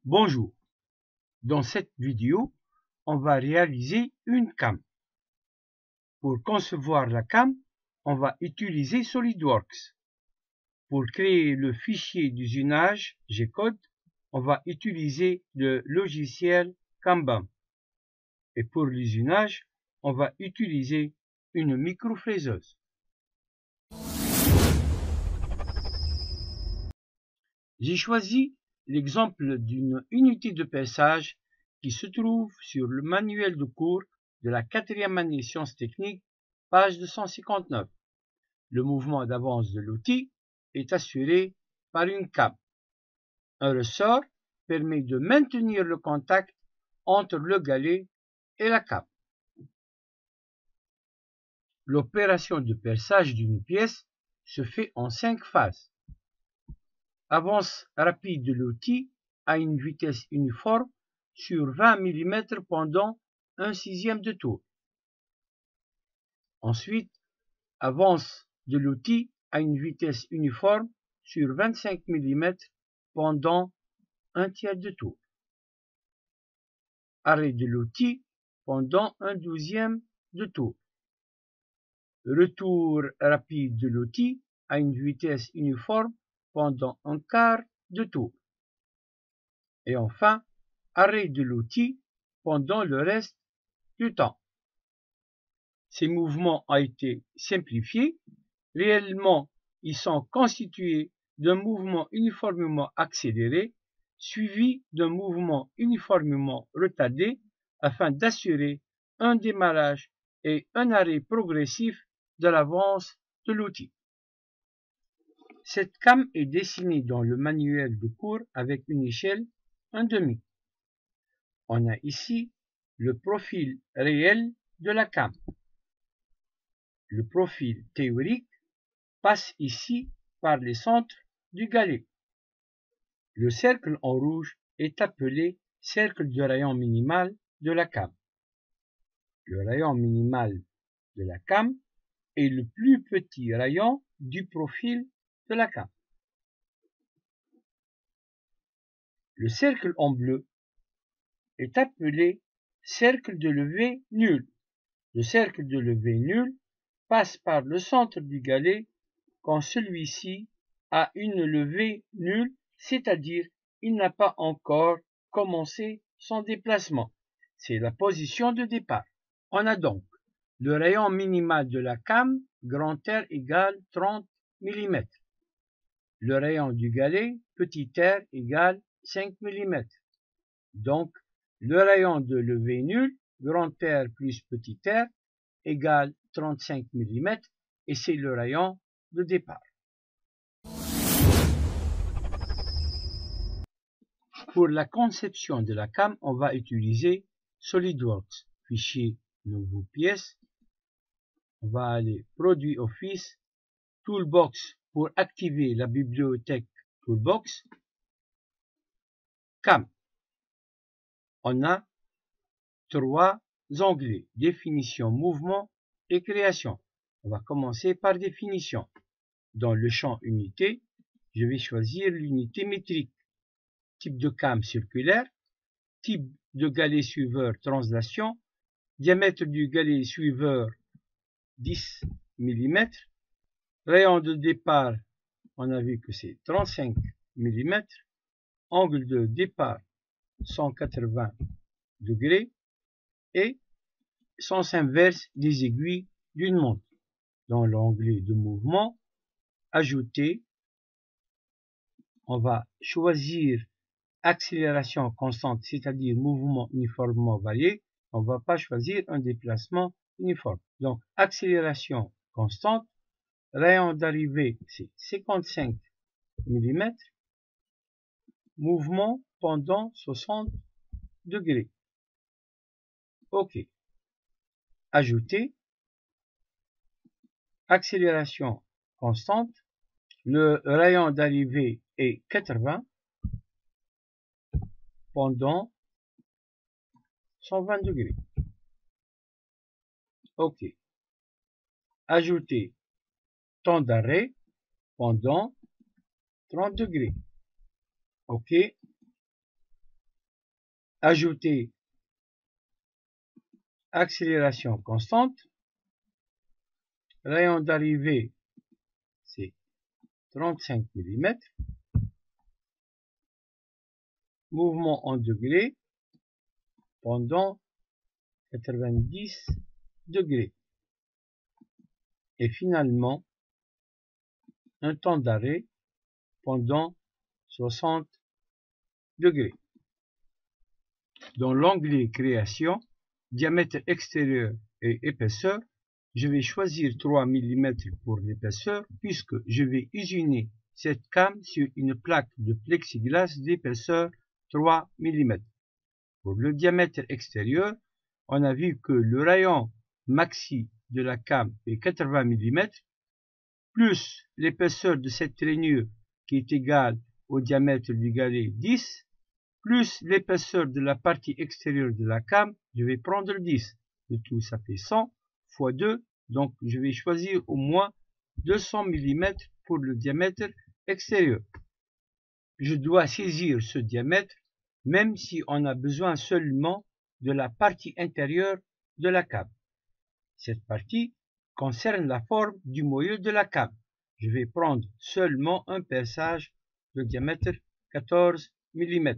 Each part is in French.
Bonjour, dans cette vidéo, on va réaliser une cam. Pour concevoir la cam, on va utiliser SolidWorks. Pour créer le fichier d'usinage G-code, on va utiliser le logiciel CAMBAM. Et pour l'usinage, on va utiliser une microfraiseuse. J'ai choisi l'exemple d'une unité de perçage qui se trouve sur le manuel de cours de la 4e année sciences techniques, page 259. Le mouvement d'avance de l'outil est assuré par une cam. Un ressort permet de maintenir le contact entre le galet et la cam. L'opération de perçage d'une pièce se fait en 5 phases. Avance rapide de l'outil à une vitesse uniforme sur 20 mm pendant 1/6 de tour. Ensuite, avance de l'outil à une vitesse uniforme sur 25 mm pendant 1/3 de tour. Arrêt de l'outil pendant 1/12 de tour. Retour rapide de l'outil à une vitesse uniforme pendant 1/4 de tour. Et enfin, arrêt de l'outil pendant le reste du temps. Ces mouvements ont été simplifiés. Réellement, ils sont constitués d'un mouvement uniformément accéléré, suivi d'un mouvement uniformément retardé, afin d'assurer un démarrage et un arrêt progressif de l'avance de l'outil. Cette cam est dessinée dans le manuel de cours avec une échelle 1/2. On a ici le profil réel de la cam. Le profil théorique passe ici par les centres du galet. Le cercle en rouge est appelé cercle de rayon minimal de la cam. Le rayon minimal de la cam est le plus petit rayon du profil de la cam. Le cercle en bleu est appelé cercle de levée nul. Le cercle de levée nul passe par le centre du galet quand celui-ci a une levée nulle, c'est-à-dire il n'a pas encore commencé son déplacement. C'est la position de départ. On a donc le rayon minimal de la cam, grand R égale 30 mm. Le rayon du galet, petit r égale 5 mm. Donc, le rayon de levée nulle, grand R plus petit r, égale 35 mm, et c'est le rayon de départ. Pour la conception de la cam, on va utiliser SolidWorks. Fichier, nouveau pièce. On va aller Produit Office, Toolbox pour activer la bibliothèque Toolbox. Cam. On a 3 onglets, définition, mouvement et création. On va commencer par définition. Dans le champ unité, je vais choisir l'unité métrique. Type de cam circulaire, type de galet suiveur translation, diamètre du galet suiveur 10 mm, rayon de départ, on a vu que c'est 35 mm, angle de départ 180 degrés et sens inverse des aiguilles d'une montre. Dans l'onglet de mouvement, ajouter, on va choisir accélération constante, c'est-à-dire mouvement uniformément varié. On ne va pas choisir un déplacement uniforme. Donc, accélération constante, rayon d'arrivée, c'est 55 mm, mouvement pendant 60 degrés. OK. Ajouter, accélération constante, le rayon d'arrivée est 80 pendant 120 degrés. OK. Ajouter temps d'arrêt pendant 30 degrés. OK. ajouter accélération constante, rayon d'arrivée c'est 35 mm, mouvement en degrés pendant 90 degrés et finalement un temps d'arrêt pendant 60 degrés. Dans l'onglet création, diamètre extérieur et épaisseur, je vais choisir 3 mm pour l'épaisseur puisque je vais usiner cette came sur une plaque de plexiglas d'épaisseur 3 mm. Pour le diamètre extérieur, on a vu que le rayon maxi de la came est 80 mm, plus l'épaisseur de cette rainure qui est égale au diamètre du galet 10, plus l'épaisseur de la partie extérieure de la came, je vais prendre 10. Le tout, ça fait 100 fois 2, donc je vais choisir au moins 200 mm pour le diamètre extérieur. Je dois saisir ce diamètre, même si on a besoin seulement de la partie intérieure de la came. Cette partie concerne la forme du moyeu de la came. Je vais prendre seulement un perçage de diamètre 14 mm.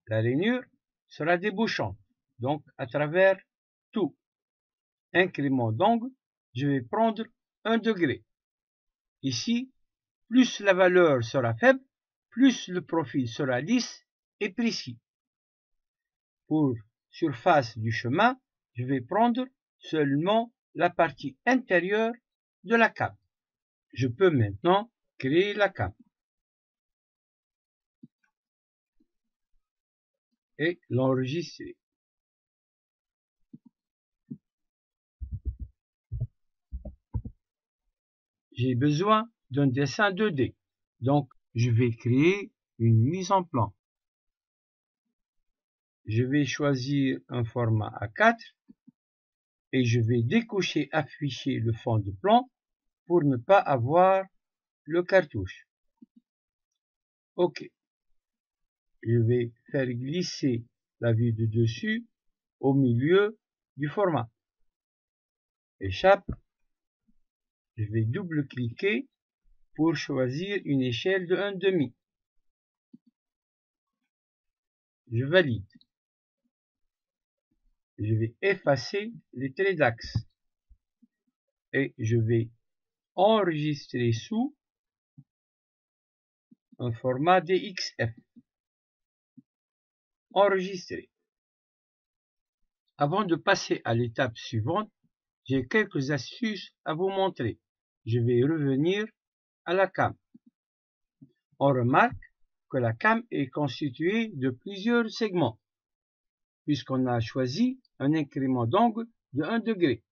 La rainure sera débouchante, donc à travers tout. Incrément d'angle, je vais prendre 1 degré. Ici, plus la valeur sera faible, plus le profil sera lisse et précis. Pour surface du chemin, je vais prendre seulement la partie intérieure de la came. Je peux maintenant créer la came et l'enregistrer. J'ai besoin d'un dessin 2D, donc je vais créer une mise en plan. Je vais choisir un format A4 et je vais décocher afficher le fond de plan pour ne pas avoir le cartouche. OK. Je vais faire glisser la vue de dessus au milieu du format. Échappe. Je vais double-cliquer pour choisir une échelle de 1/2. Je valide. Je vais effacer les traits d'axe et je vais enregistrer sous un format DXF. Enregistrer. Avant de passer à l'étape suivante, j'ai quelques astuces à vous montrer. Je vais revenir à la came. On remarque que la came est constituée de plusieurs segments, puisqu'on a choisi un incrément d'angle de 1 degré.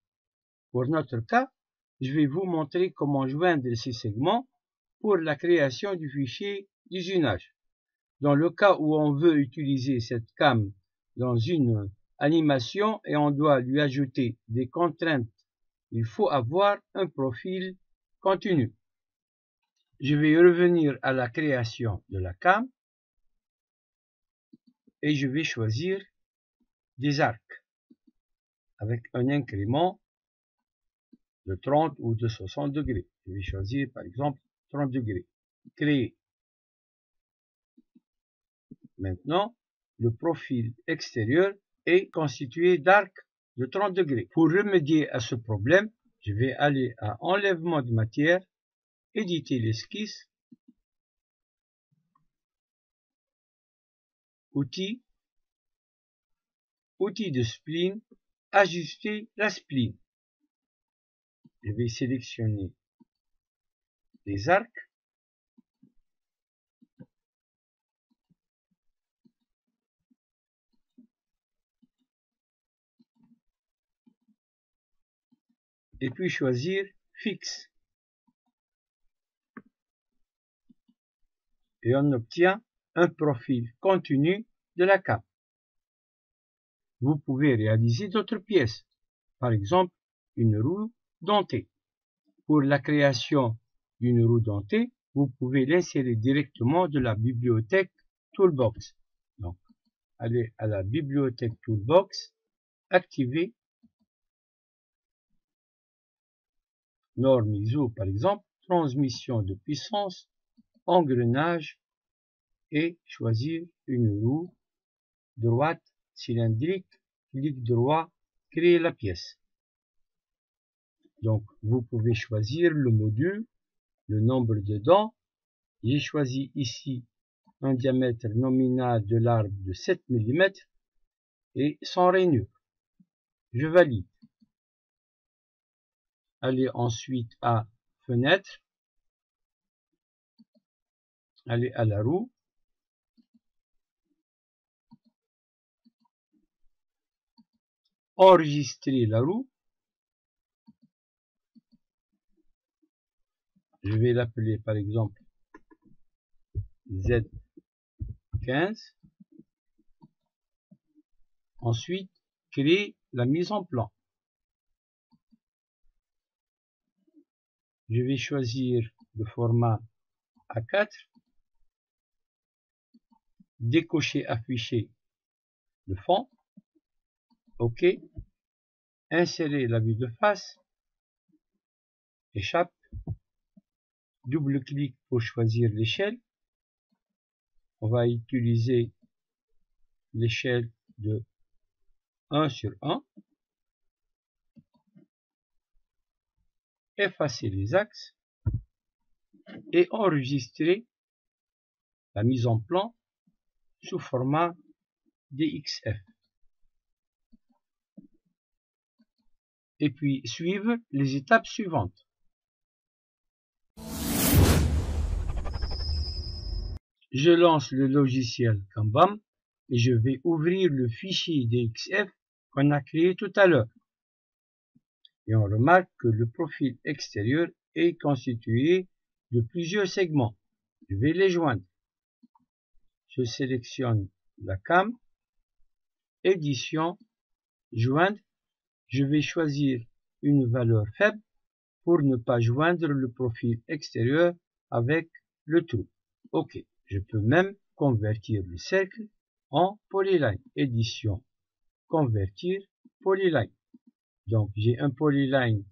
Pour notre cas, je vais vous montrer comment joindre ces segments pour la création du fichier d'usinage. Dans le cas où on veut utiliser cette came dans une animation et on doit lui ajouter des contraintes, il faut avoir un profil continu. Je vais revenir à la création de la came et je vais choisir des arcs avec un incrément de 30 ou de 60 degrés. Je vais choisir par exemple 30 degrés. Créer. Maintenant, le profil extérieur est constitué d'arcs de 30 degrés. Pour remédier à ce problème, je vais aller à enlèvement de matière, éditer l'esquisse, outils, outils de spline, ajuster la spline. Je vais sélectionner les arcs. Et puis choisir fixe. Et on obtient un profil continu de la came. Vous pouvez réaliser d'autres pièces, par exemple une roue dentée. Pour la création d'une roue dentée, vous pouvez l'insérer directement de la bibliothèque Toolbox. Donc aller à la bibliothèque Toolbox, activer norme ISO par exemple, transmission de puissance, engrenage et choisir une roue droite cylindrique, clic droit, créer la pièce. Donc vous pouvez choisir le module, le nombre de dents. J'ai choisi ici un diamètre nominal de l'arbre de 7 mm et sans rainure. Je valide. Allez ensuite à fenêtre, allez à la roue, enregistrer la roue. Je vais l'appeler par exemple Z15. Ensuite, créer la mise en plan. Je vais choisir le format A4, décocher afficher le fond, OK, insérer la vue de face, échappe, double-clic pour choisir l'échelle. On va utiliser l'échelle de 1 sur 1. Effacer les axes et enregistrer la mise en plan sous format DXF. Et puis suivre les étapes suivantes. Je lance le logiciel Kanban et je vais ouvrir le fichier DXF qu'on a créé tout à l'heure. Et on remarque que le profil extérieur est constitué de plusieurs segments. Je vais les joindre. Je sélectionne la cam, édition, joindre. Je vais choisir une valeur faible pour ne pas joindre le profil extérieur avec le trou. OK. Je peux même convertir le cercle en polyline. Édition, convertir, polyline. Donc j'ai un polyline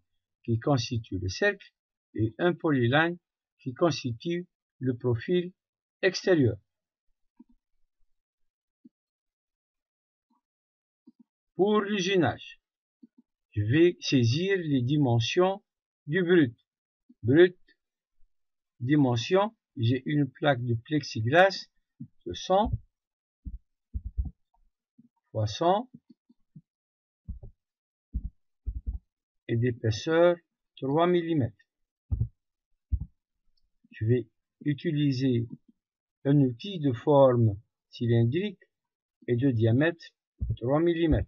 qui constitue le cercle et un polyline qui constitue le profil extérieur. Pour l'usinage, je vais saisir les dimensions du brut. Brut, dimension, j'ai une plaque de plexiglas de 100 x 100 et d'épaisseur 3 mm. Je vais utiliser un outil de forme cylindrique et de diamètre 3 mm.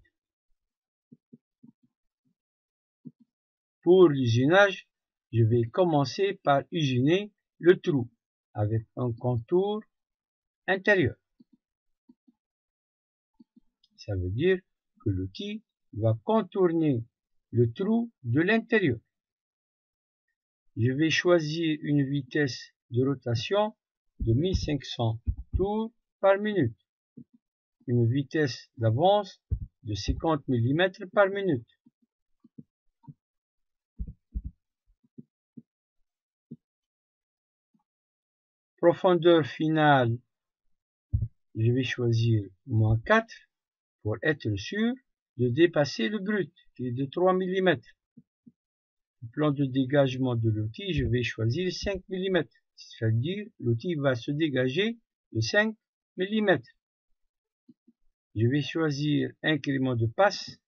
Pour l'usinage, je vais commencer par usiner le trou avec un contour intérieur. Ça veut dire que l'outil va contourner le trou de l'intérieur. Je vais choisir une vitesse de rotation de 1500 tours par minute, une vitesse d'avance de 50 mm par minute. Profondeur finale, je vais choisir -4 pour être sûr de dépasser le brut qui est de 3 mm. Le plan de dégagement de l'outil, je vais choisir 5 mm, c'est-à-dire l'outil va se dégager de 5 mm. Je vais choisir incrément de passe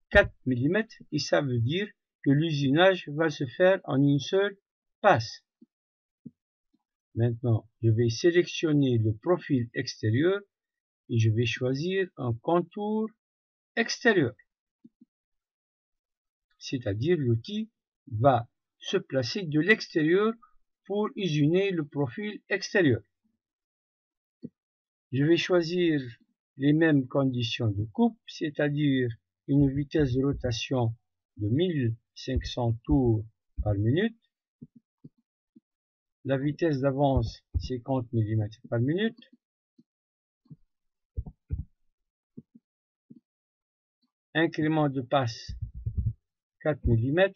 4 mm et ça veut dire que l'usinage va se faire en une seule passe. Maintenant, je vais sélectionner le profil extérieur et je vais choisir un contour extérieur. C'est-à-dire l'outil va se placer de l'extérieur pour usiner le profil extérieur. Je vais choisir les mêmes conditions de coupe, c'est-à-dire une vitesse de rotation de 1500 tours par minute, la vitesse d'avance 50 mm par minute, incrément de passe 4 mm,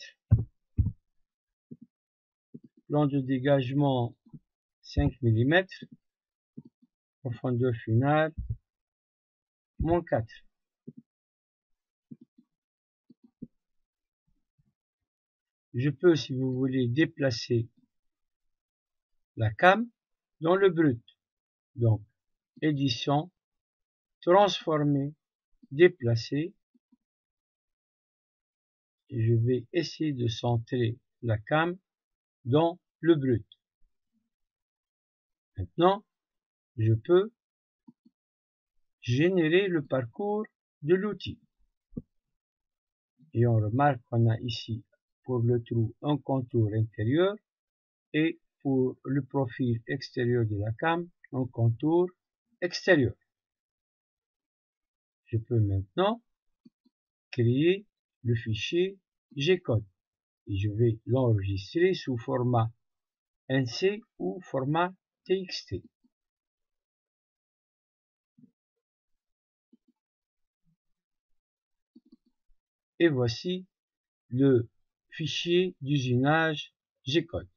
plan de dégagement 5 mm, profondeur finale -4. Je peux, si vous voulez, déplacer la cam dans le brut. Donc, édition, transformer, déplacer. Et je vais essayer de centrer la cam dans le brut. Maintenant, je peux générer le parcours de l'outil. Et on remarque qu'on a ici pour le trou un contour intérieur et pour le profil extérieur de la cam un contour extérieur. Je peux maintenant créer le fichier G-code et je vais l'enregistrer sous format NC ou format TXT. Et voici le fichier d'usinage G-code.